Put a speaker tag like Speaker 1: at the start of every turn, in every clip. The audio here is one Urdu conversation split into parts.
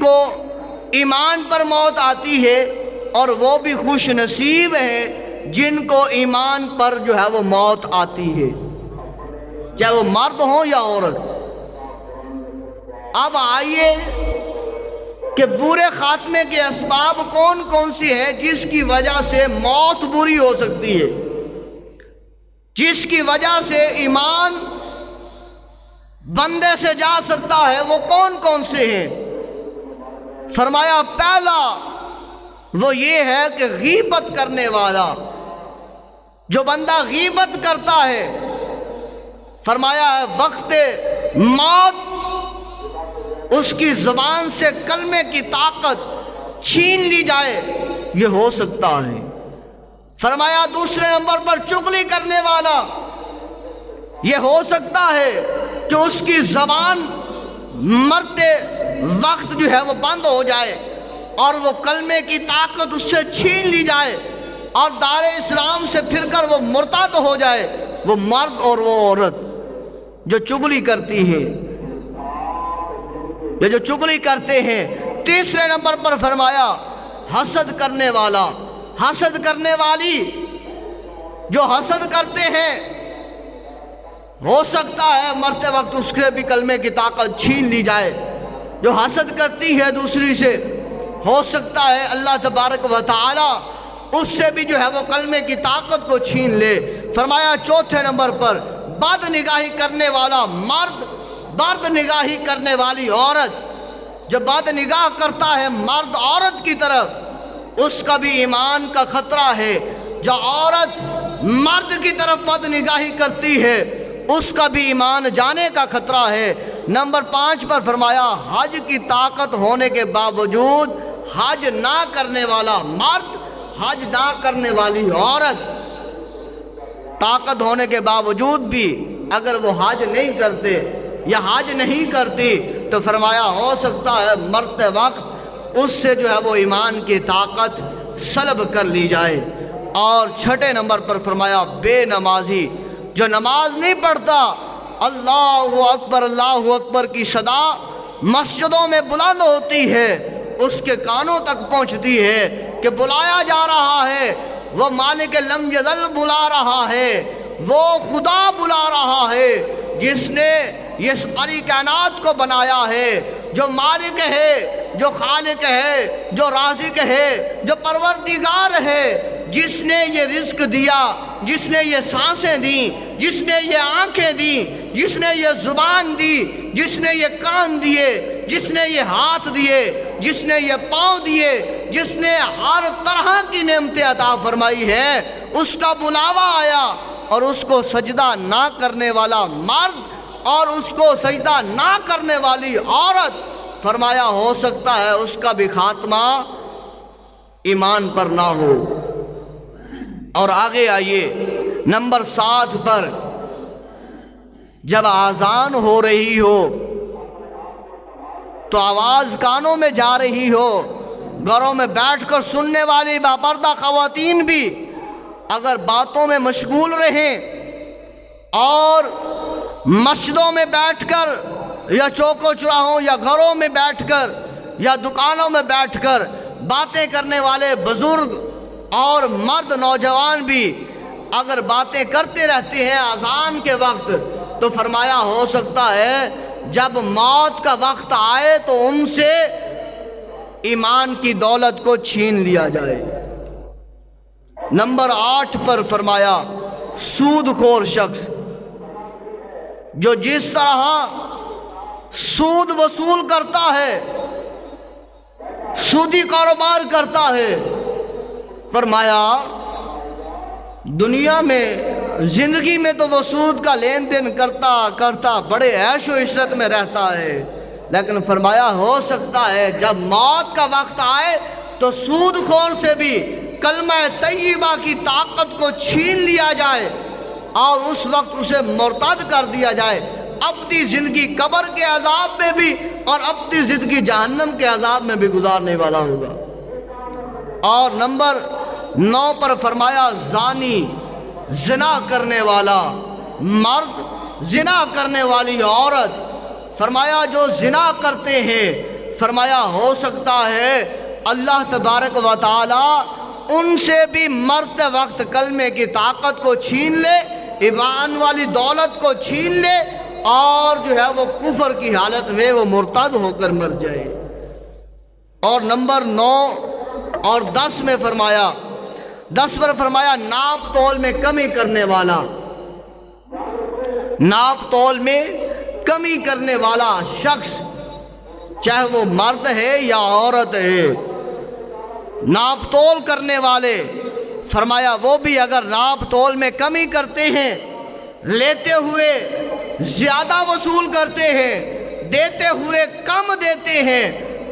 Speaker 1: کو ایمان پر موت آتی ہے، اور وہ بھی خوش نصیب ہیں جن کو ایمان پر جو ہے وہ موت آتی ہے، چاہے وہ مرد ہوں یا عورت۔ اب آئیے کہ برے خاتمے کے اسباب کون کون سی ہیں جس کی وجہ سے موت بری ہو سکتی ہے، جس کی وجہ سے ایمان بندے سے جا سکتا ہے، وہ کون کون سے ہیں؟ فرمایا پہلا وہ یہ ہے کہ غیبت کرنے والا، جو بندہ غیبت کرتا ہے، فرمایا ہے وقت موت اس کی زبان سے کلمے کی طاقت چھین لی جائے، یہ ہو سکتا ہے۔ فرمایا دوسرے نمبر پر چغلی کرنے والا، یہ ہو سکتا ہے کہ اس کی زبان مرتے وقت جو ہے وہ بند ہو جائے اور وہ کلمے کی طاقت اس سے چھین لی جائے اور دار اسلام سے پھر کر وہ مرتد ہو جائے، وہ مرد اور وہ عورت جو چغلی کرتی ہے، یہ جو چغلی کرتے ہیں۔ تیسرے نمبر پر فرمایا حسد کرنے والا، حسد کرنے والی، جو حسد کرتے ہیں، ہو سکتا ہے مرتے وقت اس کے بھی کلمے کی طاقت چھین لی جائے۔ جو حسد کرتی ہے دوسری سے، ہو سکتا ہے اللہ تبارک و تعالی اس سے بھی جو ہے وہ کلمے کی طاقت کو چھین لے۔ فرمایا چوتھے نمبر پر بد نگاہی کرنے والا مرد، بد نگاہی کرنے والی عورت، جو بد نگاہ کرتا ہے مرد عورت کی طرف، اس کا بھی ایمان کا خطرہ ہے۔ جو عورت مرد کی طرف بد نگاہی کرتی ہے، اس کا بھی ایمان جانے کا خطرہ ہے۔ نمبر 5 پر فرمایا حج کی طاقت ہونے کے باوجود حج نہ کرنے والا مرد، حج نہ کرنے والی عورت، طاقت ہونے کے باوجود بھی اگر وہ حج نہیں کرتے یا حج نہیں کرتی تو فرمایا ہو سکتا ہے مرتے وقت اس سے جو ہے وہ ایمان کی طاقت سلب کر لی جائے۔ اور چھٹے نمبر پر فرمایا بے نمازی، جو نماز نہیں پڑھتا، اللہ اکبر کی صدا مسجدوں میں بلند ہوتی ہے، اس کے کانوں تک پہنچتی ہے کہ بلایا جا رہا ہے، وہ مالک لم یزل بلا رہا ہے، وہ خدا بلا رہا ہے جس نے یہ ساری کائنات کو بنایا ہے، جو مالک ہے، جو خالق ہے، جو رازق ہے، جو پروردگار ہے، جس نے یہ رزق دیا، جس نے یہ سانسیں دیں، جس نے یہ آنکھیں دیں، جس نے یہ زبان دی، جس نے یہ کان دیے، جس نے یہ ہاتھ دیے، جس نے یہ پاؤں دیے، جس نے ہر طرح کی نعمتیں عطا فرمائی ہے، اس کا بلاوا آیا اور اس کو سجدہ نہ کرنے والا مرد اور اس کو سجدہ نہ کرنے والی عورت، فرمایا ہو سکتا ہے اس کا بھی خاتمہ ایمان پر نہ ہو۔ اور آگے آئیے نمبر 7 پر، جب آذان ہو رہی ہو تو آواز کانوں میں جا رہی ہو، گھروں میں بیٹھ کر سننے والی باپردہ خواتین بھی اگر باتوں میں مشغول رہیں اور مسجدوں میں بیٹھ کر یا چوکوں چوراہوں یا گھروں میں بیٹھ کر یا دکانوں میں بیٹھ کر باتیں کرنے والے بزرگ اور مرد نوجوان بھی اگر باتیں کرتے رہتے ہیں اذان کے وقت، تو فرمایا ہو سکتا ہے جب موت کا وقت آئے تو ان سے ایمان کی دولت کو چھین لیا جائے۔ نمبر 8 پر فرمایا سود خور شخص، جو جس طرح سود وصول کرتا ہے، سودی کاروبار کرتا ہے، فرمایا دنیا میں زندگی میں تو وہ سود کا لین دین کرتا بڑے عیش و عشرت میں رہتا ہے، لیکن فرمایا ہو سکتا ہے جب موت کا وقت آئے تو سود خور سے بھی کلمہ طیبہ کی طاقت کو چھین لیا جائے اور اس وقت اسے مرتد کر دیا جائے، اپنی زندگی قبر کے عذاب میں بھی اور اپنی زندگی جہنم کے عذاب میں بھی گزارنے والا ہوگا۔ اور نمبر 9 پر فرمایا زانی، زنا کرنے والا مرد، زنا کرنے والی عورت، فرمایا جو زنا کرتے ہیں، فرمایا ہو سکتا ہے اللہ تبارک و تعالی ان سے بھی مرتے وقت کلمے کی طاقت کو چھین لے، ایمان والی دولت کو چھین لے، اور جو ہے وہ کفر کی حالت میں وہ مرتد ہو کر مر جائے۔ اور نمبر 9 اور 10 میں فرمایا، 10 پر فرمایا ناپ تول میں کمی کرنے والا، ناپ تول میں کمی کرنے والا شخص، چاہے وہ مرد ہے یا عورت ہے، ناپ تول کرنے والے، فرمایا وہ بھی اگر ناپ تول میں کمی کرتے ہیں، لیتے ہوئے زیادہ وصول کرتے ہیں، دیتے ہوئے کم دیتے ہیں،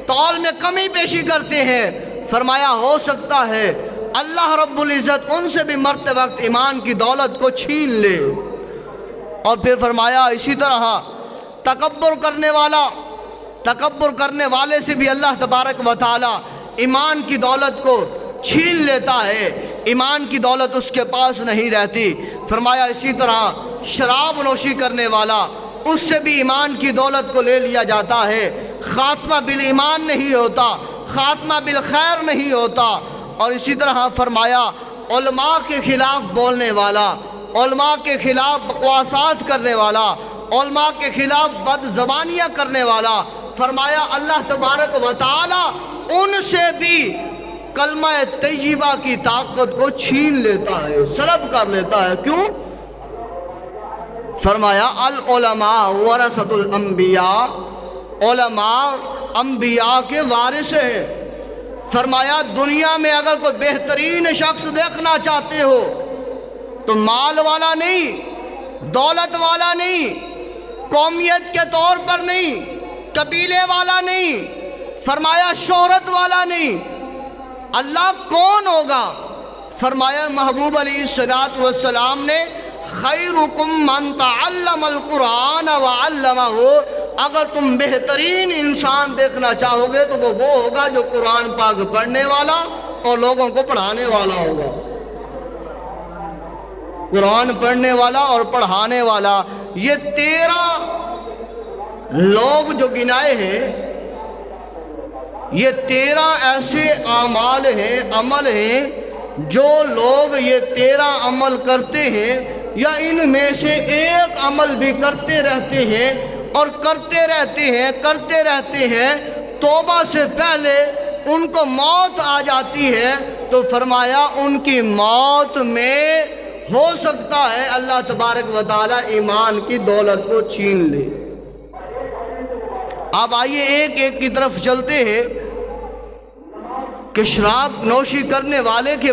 Speaker 1: تول میں کمی پیشی کرتے ہیں، فرمایا ہو سکتا ہے اللہ رب العزت ان سے بھی مرتے وقت ایمان کی دولت کو چھین لے۔ اور پھر فرمایا اسی طرح تکبر کرنے والے سے بھی اللہ تبارک و تعالی ایمان کی دولت کو چھین لیتا ہے، ایمان کی دولت اس کے پاس نہیں رہتی۔ فرمایا اسی طرح شراب نوشی کرنے والا، اس سے بھی ایمان کی دولت کو لے لیا جاتا ہے، خاتمہ بالایمان نہیں ہوتا، خاتمہ بالخیر نہیں ہوتا۔ اور اسی طرح فرمایا علماء کے خلاف بولنے والا، علماء کے خلاف بکواسات کرنے والا، علماء کے خلاف بد زبانیاں کرنے والا، فرمایا اللہ تبارک و تعالی ان سے بھی کلمہ طیبہ کی طاقت کو چھین لیتا ہے، سلب کر لیتا ہے۔ کیوں؟ فرمایا العلماء ورثۃ الانبیاء، علماء انبیاء کے وارث ہیں۔ فرمایا دنیا میں اگر کوئی بہترین شخص دیکھنا چاہتے ہو تو مال والا نہیں، دولت والا نہیں، قومیت کے طور پر نہیں، قبیلے والا نہیں، فرمایا شہرت والا نہیں، اللہ کون ہوگا؟ فرمایا محبوب علیہ السلام نے خیرکم من تعلم القرآن وعلمہ، اگر تم بہترین انسان دیکھنا چاہو گے تو وہ ہوگا جو قرآن پاک پڑھنے والا اور لوگوں کو پڑھانے والا ہوگا۔ قرآن پڑھنے والا اور پڑھانے والا، یہ 13 لوگ جو گنائے ہیں، یہ 13 ایسے اعمال ہیں، عمل ہیں، جو لوگ یہ 13 عمل کرتے ہیں یا ان میں سے ایک عمل بھی کرتے رہتے ہیں اور کرتے رہتے ہیں، توبہ سے پہلے ان کو موت آ جاتی ہے، تو فرمایا ان کی موت میں ہو سکتا ہے اللہ تبارک و تعالی ایمان کی دولت کو چھین لے۔ اب آئیے ایک ایک کی طرف چلتے ہیں کہ شراب نوشی کرنے والے کے